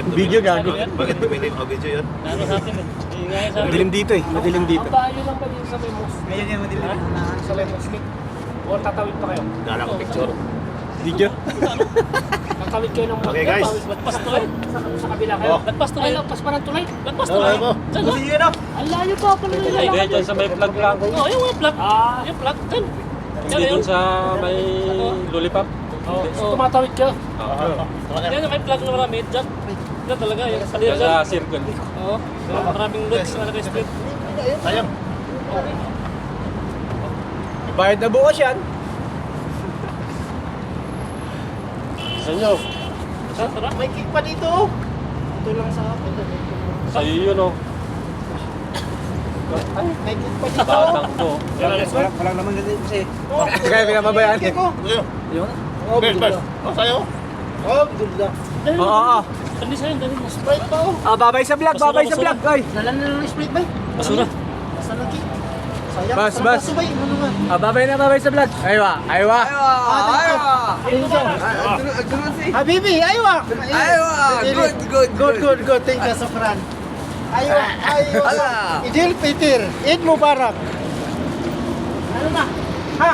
Video gago. Bakit tumingin o video yun? Ano sa atin eh. Ingay sa atin. Madilim dito eh. Madilim dito. Ang bayo lang ba din sa may mosque? Ngayon yung madilim. Sa may mosque? O tatawid pa kayo? Gala ko picture. Video. Tatawid kayo ng Okay, guys. Lagpas tulay. Sa kabila kayo? Oh. Lagpas tulay. Ay, lagpas pa ng tulay. Lagpas Oh, tulay. mo. Diyan no? Sige na. Ang layo pa pala nila. Ay, kaya dyan sa may plug lang. Oh, yung mga plug. Ah. Yung plug. Diyan. Hindi dun sa may lollipop. Oh, tumatawid ka. Yan yung may plug na marami. Diyan. Diyan talaga. Yung salira Sa dyan. circle. Oo. Maraming roads na naka-split. Sayang. Bayad na bukas yan. Sa inyo. Tara. May kick pa dito. Ito lang sa akin. Sa iyo yun oh. May kick pa dito. Batang to. Walang naman ganito kasi. Kaya pinababayaan Kick eh. ko. Yun. Bers, Bers. Oh, sa'yo. Oh, Abdullah. Oo. Dali sa'yo. Dali mo. Sprite pa oh. Babay sa vlog. Babay sa vlog. Ay. Dala na ng Sprite ba? Basura. Basta na kick. Sayang. Bas, Sarap bas. na subay. Ano nga? Babay sa vlog. Aywa. Aywa. Habibi, aywa! Aywa! Good. Thank you, Safran. Aywa, aywa. Idil Peter, Eid Mubarak. Ano na? Ha?